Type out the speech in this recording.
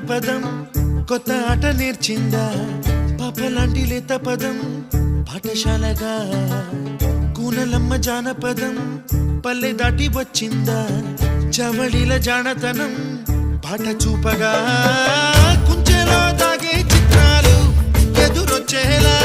జానపదం కొత్త ఆట నేర్చిందా పాపలాంటి లేత పదం పాఠశాలగా కూనలమ్మ జానపదం పల్లె దాటి వచ్చిందా చవళిల జానతనం పాట చూపగా కుంచెలో దాగే చిత్రాలు ఎదురొచ్చేలా